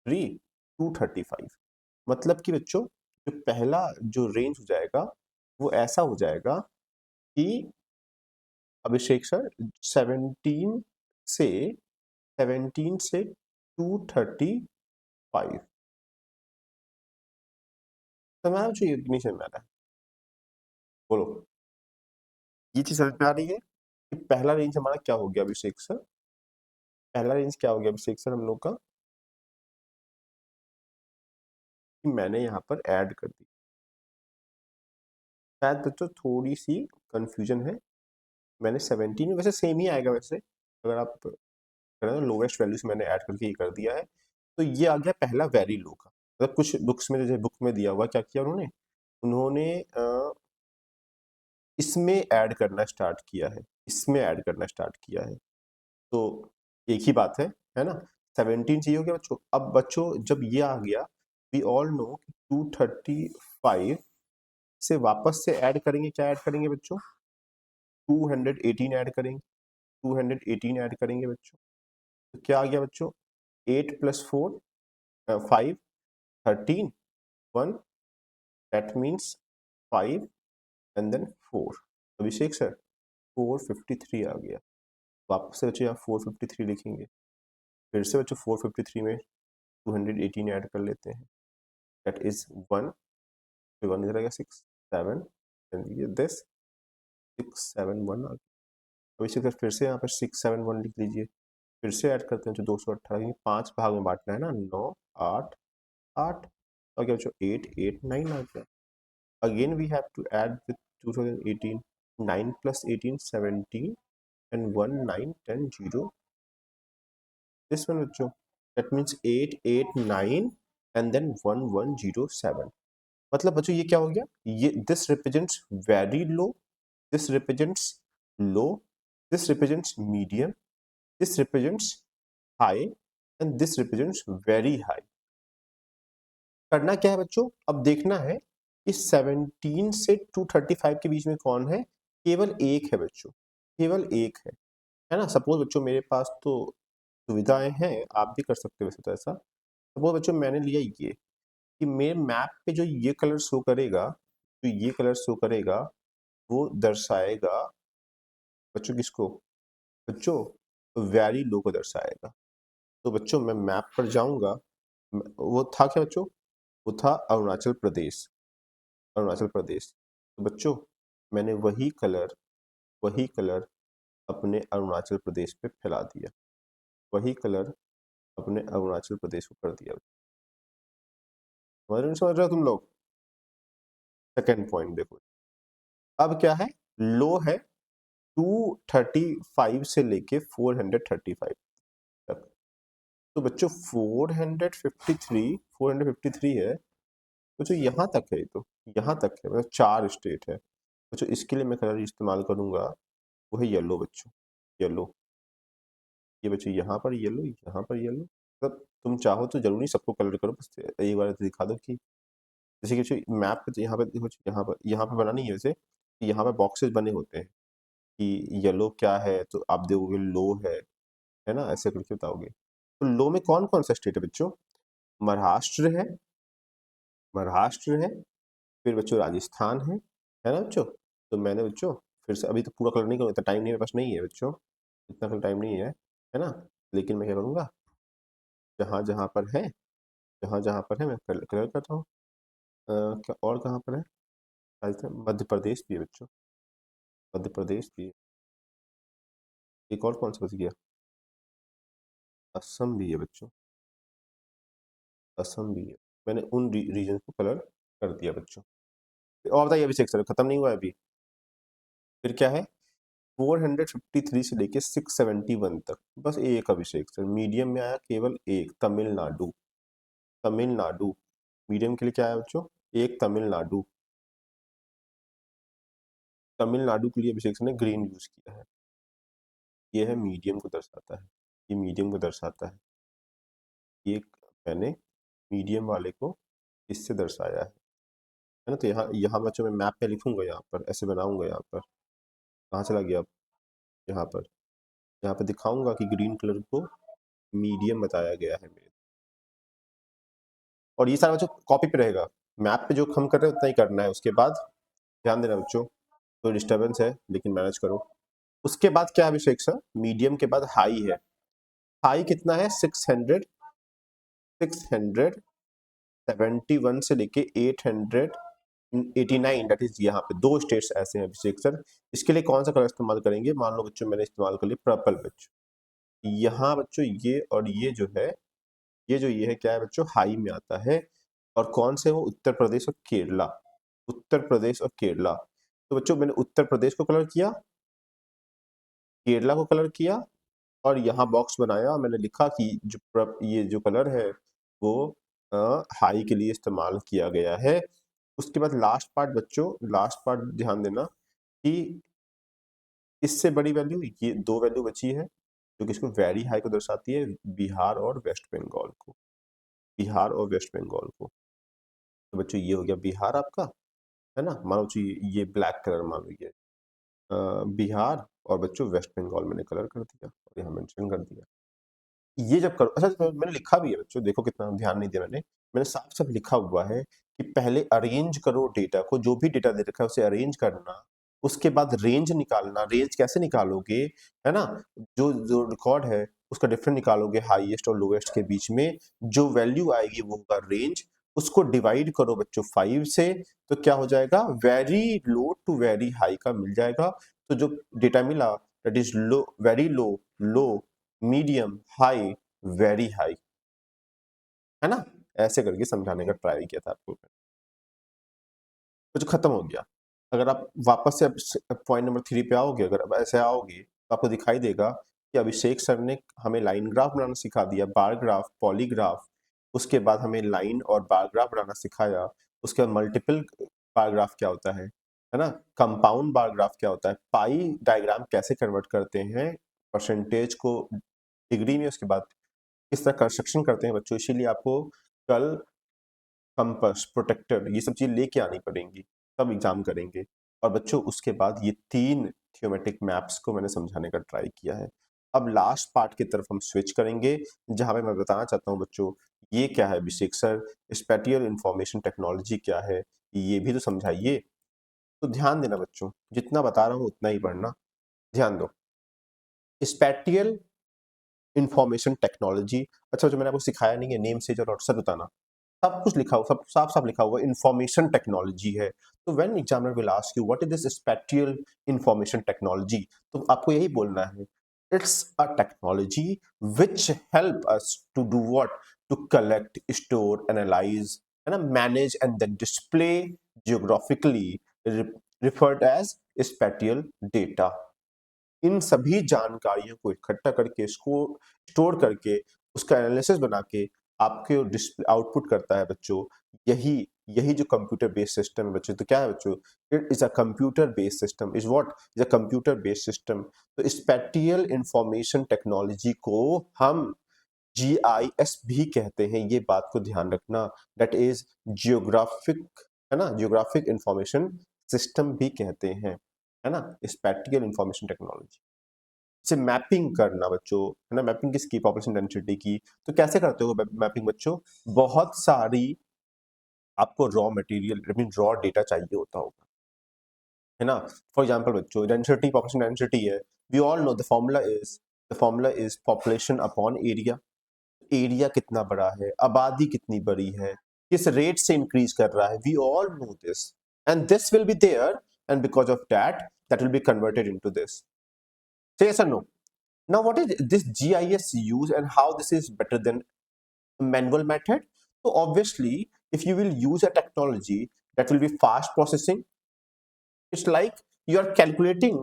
3, 235। मतलब कि बच्चों जो पहला जो रेंज हो जाएगा वो ऐसा हो जाएगा कि अभिषेक सर 17 से 235। समझ में चाहिए कि नहीं समझ में आ रहा है? बोलो, ये चीज समझ में आ रही है कि पहला रेंज हमारा क्या हो गया अभिषेक सर? पहला रेंज क्या हो गया अभिषेक सर हम लोग का? कि मैंने यहाँ पर ऐड कर दी। शायद बच्चों थोड़ी सी कंफ्यूजन है। मैंने 17 वैसे सेम ही आएगा वैसे, अगर आप लोवेस्ट वैल्यू से मैंने ऐड करके ये कर दिया है, तो ये आ गया पहला वेरी लो का। मतलब कुछ बुक्स में, जैसे बुक में दिया हुआ क्या किया उन्होंने, इसमें ऐड करना स्टार्ट किया है, इसमें ऐड करना स्टार्ट किया है। तो एक ही बात है ना? 17 चाहिए हो गया बच्चों। अब बच्चों जब ये आ गया, वी ऑल नो 235 से वापस से ऐड करेंगे, क्या ऐड करेंगे बच्चों? 218 ऐड करेंगे, 218 ऐड करेंगे बच्चों। तो क्या आ गया बच्चों? 8 + 4 5 13 1, that means 5 and then 4। Abhishek sir 453 आ गया। वापस से बच्चों यहाँ 453 लिखेंगे, फिर से बच्चों 453 में 218 ऐड कर लेते हैं, दैट इज 1, फिर 1 इधर आ गया 6 7 एंड ये दिस 6 7 1 आ गया। अब इसी तरह फिर से यहाँ पर 6 7 1 लिख लीजिए, फिर से ऐड करते हैं तो 218, 5 भाग में बांटना है ना, 9 8 8 आ गया बच्चों, 8 8 9 आ गया। Again we have to add with 2018, 9 + 18 17 and 1 9 10 0, this one बच्चों, that means 8 8 9 and then 1 1 0 7। मतलब बच्चों ये क्या हो गया? ये this represents very low, this represents low, this represents medium, this represents high and this represents very high. करना क्या है बच्चों? अब देखना है कि 17 से 235 के बीच में कौन है। केवल एक है बच्चों, केवल एक है ना? सपोज बच्चों मेरे पास तो सुविधाएं हैं, आप भी कर सकते हो वैसे तो ऐसा। सपोज बच्चों मैंने लिया ये कि मेरे मैप पे जो ये कलर शो करेगा, जो ये कलर शो करेगा वो दर्शाएगा बच्चों किसको? बच्चों वेरी लो को दर्शाएगा। तो बच्चों मैं मैप पर जाऊंगा, वो था क्या बच्चों? वो था अरुणाचल प्रदेश, अरुणाचल प्रदेश। तो बच्चों मैंने वही कलर अपने अरुणाचल प्रदेश पे फैला दिया, वही कलर अपने अरुणाचल प्रदेश को कर दिया। समझ रहे हो तुम लोग? सेकेंड पॉइंट देखो, अब क्या है? लो है 235 से लेके 435 तक। तो बच्चों 453 है बच्चों, यहाँ तक है, तो यहाँ तक है, मतलब 4 स्टेट है बच्चों। इसके लिए मैं कलर इस्तेमाल करूंगा, वो है येलो बच्चों, येलो। ये बच्चों यहाँ पर येलो, यहाँ पर येलो। मतलब तुम चाहो तो जरूरी सबको कलर करो, बस एक बार तो दिखा दो कि जैसे कि मैप पे यहाँ पे देखो, यहाँ पे बना नहीं है वैसे, यहाँ पे बॉक्सेस बने होते हैं कि येलो क्या है, तो आप देखोगे लो है ना? ऐसे करके बताओगे। तो लो में कौन कौन सा स्टेट है बच्चों? महाराष्ट्र है, महाराष्ट्र है, फिर बच्चों राजस्थान है ना बच्चों? तो मैंने बच्चों फिर से, अभी तो पूरा कलर नहीं करूँगा, इतना टाइम नहीं मेरे पास, नहीं है बच्चों, इतना कलर टाइम नहीं है ना? लेकिन मैं क्या करूँगा, जहाँ जहाँ पर है, जहाँ जहाँ पर है मैं कलर करता हूँ। क्या और कहाँ पर है? राजस्थान, मध्य प्रदेश भी है बच्चों, मध्य प्रदेश भी है। एक और कौन सा बच गया? असम भी है बच्चों, असम भी है। मैंने उन रीजन को कलर कर दिया बच्चों। और बताइए अभिषेक सर, खत्म नहीं हुआ है अभी, फिर क्या है? 453 से लेके 671 तक बस एक अभिषेक सर। मीडियम में आया केवल एक, तमिलनाडु, तमिलनाडु। मीडियम के लिए क्या आया बच्चों? एक, तमिलनाडु। तमिलनाडु के लिए अभिषेक सर ने ग्रीन यूज किया है, ये है मीडियम को दर्शाता है, ये मीडियम को दर्शाता है। ये मैंने मीडियम वाले को इससे दर्शाया है ना? तो यहाँ यहाँ बच्चों मैं मैप पे लिखूंगा, यहाँ पर ऐसे बनाऊंगा, यहाँ पर कहाँ चला गया अब? यहाँ पर दिखाऊंगा कि ग्रीन कलर को मीडियम बताया गया है मेरे, और ये सारा बच्चों कॉपी पे रहेगा, मैप पे जो हम कर रहे हैं उतना ही करना है। उसके बाद ध्यान देना बच्चों, कोई डिस्टर्बेंस है लेकिन मैनेज करो। उसके बाद क्या है अभिषेक सर, मीडियम के बाद हाई है। हाई कितना है, 671 से लेके 889, दैट इज यहाँ पे 2 स्टेट्स ऐसे हैं अभिषेक सर। इसके लिए कौन सा कलर इस्तेमाल करेंगे, मान लो बच्चों मैंने इस्तेमाल कर लिया पर्पल बच्चों। यहाँ बच्चों ये और ये जो है, ये है क्या है बच्चों, हाई में आता है। और कौन से हो, उत्तर प्रदेश और केरला, उत्तर प्रदेश और केरला। तो बच्चों मैंने उत्तर प्रदेश को कलर किया, केरला को कलर किया, और यहाँ बॉक्स बनाया, मैंने लिखा कि ये जो कलर है वो हाई के लिए इस्तेमाल किया गया है। उसके बाद लास्ट पार्ट बच्चों, लास्ट पार्ट ध्यान देना कि इससे बड़ी वैल्यू ये 2 वैल्यू बची है जो कि इसको वेरी हाई को दर्शाती है, बिहार और वेस्ट बंगाल को, बिहार और वेस्ट बंगाल को। तो बच्चों ये हो गया बिहार आपका, है ना, मान लो ये ब्लैक कलर मान लो, ये बिहार, और बच्चों वेस्ट बंगाल मैंने कलर कर दिया और यहाँ मेंशन कर दिया। ये जब करो, अच्छा मैंने लिखा भी है बच्चों, देखो कितना ध्यान नहीं दिया मैंने साफ साफ लिखा हुआ है कि पहले अरेंज करो डेटा को, जो भी डेटा दे रखा है उसे अरेंज करना, उसके बाद रेंज निकालना। रेंज कैसे निकालोगे, है ना, जो जो रिकॉर्ड है उसका डिफरेंस निकालोगे हाईएस्ट और लोएस्ट के बीच में, जो वैल्यू आएगी वो होगा रेंज। उसको डिवाइड करो बच्चों 5 से, तो क्या हो जाएगा, very low to very high का मिल जाएगा। तो जो डेटा मिला that is low, very low, low, medium, high, very high, है ना। ऐसे करके समझाने का ट्राई किया था आपको, कुछ खत्म हो गया। अगर आप वापस से पॉइंट नंबर 3 पे आओगे, अगर अब ऐसे आओगे तो आपको दिखाई देगा कि अभिषेक सर ने हमें लाइन ग्राफ बनाना सिखा दिया, बार ग्राफ, पॉलीग्राफ। उसके बाद हमें लाइन और बार ग्राफ बनाना सिखाया। उसके बाद मल्टीपल बार ग्राफ क्या होता है ना, कंपाउंड बार ग्राफ क्या होता है, पाई डायग्राम कैसे कन्वर्ट करते हैं परसेंटेज को डिग्री में, उसके बाद किस तरह कंस्ट्रक्शन करते हैं बच्चों। इसीलिए आपको कल कंपास, प्रोटेक्टर, ये सब चीज लेके आनी पड़ेंगी, तब एग्जाम करेंगे। और बच्चों उसके बाद ये 3 थ्योमेटिक मैप्स को मैंने समझाने का ट्राई किया है। अब लास्ट पार्ट की तरफ हम स्विच करेंगे, जहां पे मैं बताना चाहता हूं बच्चों, ये क्या है अभिषेक सर, स्पैटियल इंफॉर्मेशन टेक्नोलॉजी क्या है, ये भी तो समझाइए। तो ध्यान देना बच्चों, जितना बता रहा हूं उतना ही पढ़ना, ध्यान दो। स्पैटियल इंफॉर्मेशन टेक्नोलॉजी, अच्छा जो मैंने आपको सिखाया नहीं है, नेम से जो सब बताना, सब कुछ लिखा हुआ, सब साफ साफ लिखा हुआ इंफॉर्मेशन टेक्नोलॉजी है। तो when examiner will ask you what is this spatial information technology, तो आपको यही बोलना है, it's a technology which help us to do what, to collect, store, analyse, है ना, manage and then display geographically referred as spatial data. इन सभी जानकारियों को इकट्ठा करके, इसको स्टोर करके, उसका एनालिसिस बना के आपके डिस्प्ले आउटपुट करता है बच्चों, यही यही जो कंप्यूटर बेस्ड सिस्टम है बच्चों। तो क्या है बच्चों, it is a computer based system, is what, is a computer based system. तो स्पैटियल इंफॉर्मेशन टेक्नोलॉजी को हम जीआईएस भी कहते हैं, ये बात को ध्यान रखना, दैट इज जियोग्राफिक, है ना, जियोग्राफिक इंफॉर्मेशन सिस्टम भी कहते हैं, है ना, स्पैटियल इंफॉर्मेशन टेक्नोलॉजी से मैपिंग करना बच्चों, है ना, मैपिंग किसकी, पॉपुलेशन डेंसिटी की। तो कैसे करते हो मैपिंग बच्चों, बहुत सारी आपको raw material, I mean raw data चाहिए होता होगा, है ना। फॉर एग्जांपल बच्चों डेंसिटी, पॉपुलेशन डेंसिटी है, we all know the formula is population upon area. Area कितना बड़ा है, आबादी कितनी बड़ी है, किस रेट से इंक्रीज कर रहा है, we all know this, and this will be there, and because of that will be converted into this. Say yes or no? Now, what is this GIS use and how this is better than manual method? So obviously, if you will use a technology that will be fast processing, it's like you are calculating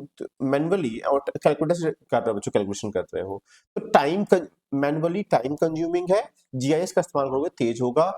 manually, और calculator से कर रहे हो बच्चों, calculation कर रहे हो, तो टाइम मैनुअली टाइम कंज्यूमिंग है। जीआईएस का इस्तेमाल करोगे तेज होगा,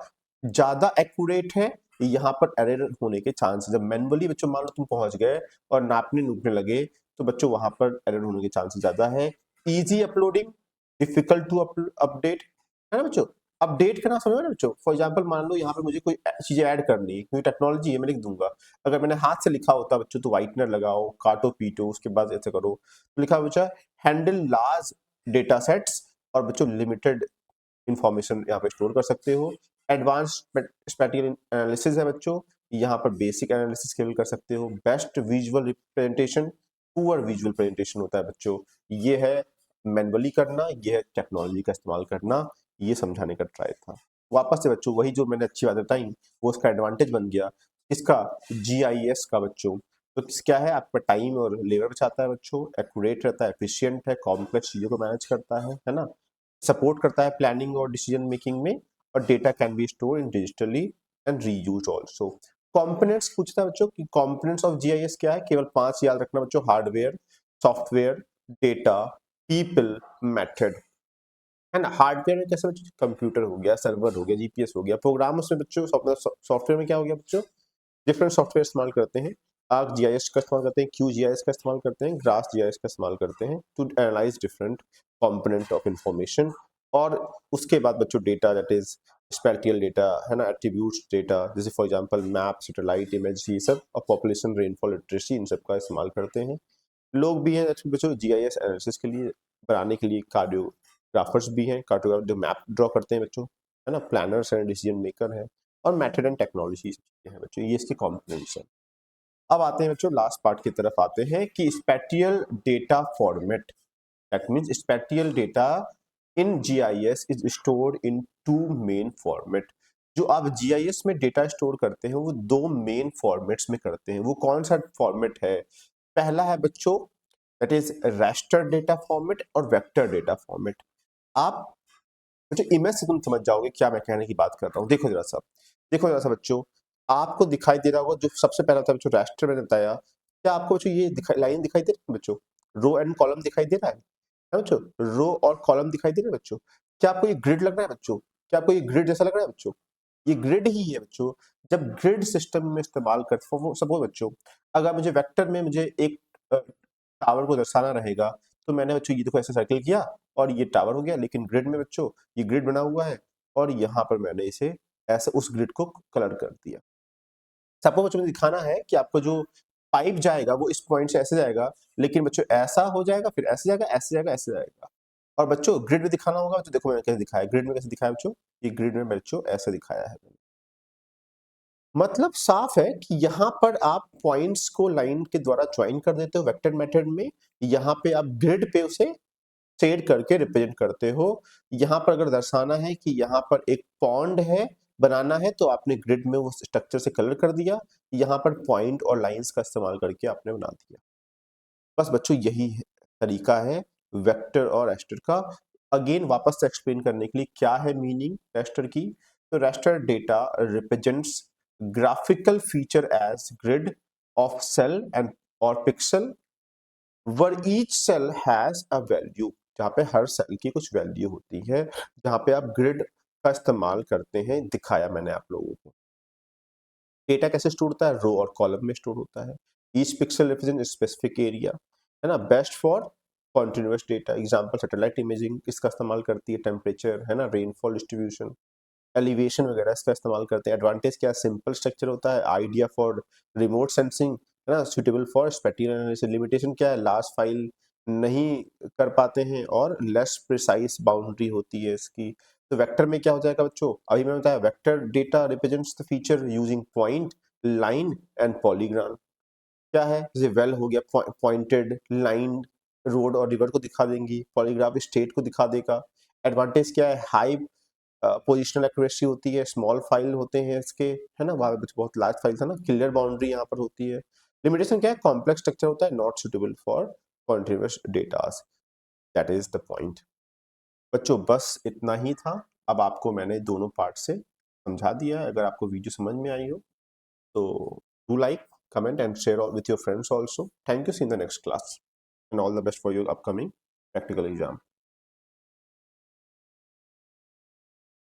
ज्यादा एक्यूरेट है, यहाँ पर एरर होने के चांस, जब मैनुअली बच्चों मान लो तुम पहुंच गए और नापने नूपने लगे, तो बच्चों वहां पर एरर होने के चांसेस ज्यादा है। Easy uploading, difficult to update, है ना बच्चों। अपडेट करना समझ में ना बच्चों, फॉर एग्जांपल मान लो यहाँ पे मुझे कोई चीजें ऐड करनी है, क्योंकि टेक्नोलॉजी है, मैं लिख दूंगा। अगर मैंने हाथ से लिखा होता बच्चों, तो व्हाइटनर लगाओ, काटो पीटो, उसके बाद ऐसे करो, तो लिखा बच्चा हैंडल लार्ज डेटा सेट्स और बच्चों लिमिटेड इंफॉर्मेशन यहाँ पे स्टोर कर सकते हो। एडवांस्ड स्पैटियल एनालिसिस है बच्चों, यहाँ पर बेसिक एनालिसिस केवल कर सकते हो। Best visual representation, poor visual presentation होता है बच्चों, ये है मैनुअली करना, ये है टेक्नोलॉजी का इस्तेमाल करना, ये समझाने का ट्राई था। वापस से बच्चों वही जो मैंने अच्छी बात बताई वो उसका एडवांटेज बन गया इसका GIS का बच्चों। तो क्या है, आपका टाइम और लेबर बचाता है बच्चों, एक्यूरेट रहता है, एफिशिएंट है, कॉम्प्लेक्स चीजों को मैनेज करता है ना, सपोर्ट करता है प्लानिंग और डिसीजन मेकिंग में, और data can be store in digitally and reuse also. Components पूछता है बच्चों कि कंपोनेंट्स ऑफ GIS क्या है, केवल 5 याद रखना बच्चों, hardware, software, data, people, method, है ना। हार्डवेयर में कैसे बच्चों, कंप्यूटर हो गया, सर्वर हो गया, GPS हो गया। प्रोग्राम उसमें बच्चों, सॉफ्टवेयर में क्या हो गया बच्चों, डिफरेंट सॉफ्टवेयर इस्तेमाल करते हैं। ArcGIS का इस्तेमाल करते हैं, QGIS का इस्तेमाल करते हैं, GraphGIS का इस्तेमाल करते हैं to analyze different component of information. और उसके बाद बच्चों data, that is spatial data, है ना, एट्रीब्यूट्स डेटा, जैसे for example map, satellite image, ये सब, और पॉपुलेशन, रेनफॉल, लिटरेसी, इन सब का इस्तेमाल करते हैं। लोग भी हैं बच्चों GIS एनालिसिस के लिए, बनाने के लिए कार्टोग्राफर्स भी हैं, कार्टोग्राफर जो मैप ड्रॉ करते हैं बच्चों, है ना, प्लानर्स हैं, डिसीजन मेकर हैं, और मेथड एंड टेक्नोलॉजी हैं बच्चों, ये इसके कॉम्पोनेंट्स हैं। अब आते हैं बच्चों लास्ट पार्ट की तरफ आते हैं कि spatial data format, that means spatial data in GIS is stored in 2 main format. जो आप GIS में डेटा स्टोर करते हैं वो 2 मेन फॉर्मेट्स में करते हैं। वो कौन सा फॉर्मेट है, पहला है बच्चों that is raster data format और वेक्टर डेटा फॉर्मेट। आप बच्चों इमेज से तुम समझ जाओगे क्या मैं कहने की बात कर रहा हूँ। देखो जरा सा बच्चों, आपको दिखाई दे रहा होगा जो सबसे पहला था बच्चों, रास्टर मैंने बताया। क्या आपको बच्चों ये लाइन दिखाई दे रही है बच्चों, रो एंड कॉलम दिखाई दे रहा है बच्चों, रो और कॉलम दिखाई दे रहे हैं बच्चों। क्या आपको ये ग्रिड लग रहा है बच्चों, क्या आपको ये ग्रिड जैसा लग रहा है बच्चों, ये ग्रिड ही है बच्चों। जब ग्रिड सिस्टम में इस्तेमाल कर, सपोज बच्चों अगर मुझे वेक्टर में मुझे एक टावर को दर्शाना रहेगा, तो मैंने बच्चों ये देखो ऐसे सर्कल किया और ये टावर हो गया। लेकिन ग्रिड में बच्चों ये ग्रिड बना हुआ है और यहाँ पर मैंने इसे ऐसे उस ग्रिड को कलर कर दिया। सबको बच्चों में दिखाना है कि आपको जो पाइप जाएगा वो इस पॉइंट से ऐसे जाएगा, लेकिन बच्चों ऐसा हो जाएगा, फिर ऐसे जाएगा, ऐसे जाएगा, ऐसे जाएगा। और बच्चों ग्रिड में दिखाना होगा, तो देखो मैंने कैसे दिखाया, ग्रिड में कैसे दिखाया बच्चों, ये ग्रिड में बच्चों ऐसे दिखाया है। मतलब साफ है कि यहाँ पर आप पॉइंट्स को लाइन के द्वारा ज्वाइन कर देते हो वेक्टर मेथड में, यहाँ पे आप ग्रिड पे उसे शेड करके रिप्रेजेंट करते हो। यहाँ पर अगर दर्शाना है कि यहाँ पर एक पॉन्ड है, बनाना है, तो आपने ग्रिड में वो स्ट्रक्चर से कलर कर दिया, यहाँ पर पॉइंट और लाइंस का इस्तेमाल करके आपने बना दिया। बस बच्चों यही तरीका है वेक्टर और रास्टर का। अगेन वापस से एक्सप्लेन करने के लिए, क्या है मीनिंग रास्टर की, तो raster data represents graphical feature as grid of cell and और pixel where each cell has a value, जहाँ पे हर सेल की कुछ वैल्यू होती है, जहाँ पे आप ग्रिड का इस्तेमाल करते हैं, दिखाया मैंने आप लोगों को। डेटा कैसे स्टोर होता है, रो और कॉलम में स्टोर होता है। Each pixel represent specific area, है ना, best for continuous data. Example satellite imaging इसका इस्तेमाल करती है, टेम्परेचर, है ना, रेनफॉल डिस्ट्रीब्यूशन, एलिवेशन वगैरह इसका इस्तेमाल करते हैं। एडवांटेज क्या, सिंपल स्ट्रक्चर होता है, आइडिया फॉर रिमोट सेंसिंग, है ना, suitable for spatial analysis. Limitation क्या है, लार्ज फाइल नहीं कर पाते हैं और लेस प्रिसाइज बाउंड्री होती है इसकी। तो वेक्टर में क्या हो जाएगा बच्चों, अभी मैंने बताया vector data represents the feature using point, line and polygon. क्या है, जैसे वेल हो गया, पॉइंटेड लाइन रोड और रिवर को दिखा देंगी, पॉलीग्राफ स्टेट को दिखा देगा। एडवांटेज क्या है, हाई पोजिशनल एक्यूरेसी होती है, स्मॉल फाइल होते हैं इसके, है ना, वहाँ पे बहुत लार्ज फाइल था ना, क्लियर बाउंड्री यहाँ पर होती है। लिमिटेशन क्या है, कॉम्प्लेक्स स्ट्रक्चर होता है, not suitable for continuous datas, that is the point. बच्चों बस इतना ही था, अब आपको मैंने दोनों पार्ट से समझा दिया है। अगर आपको वीडियो समझ में आई हो तो do like, comment and share with your friends also. Thank you. See you in the next class and all the best for your upcoming practical exam.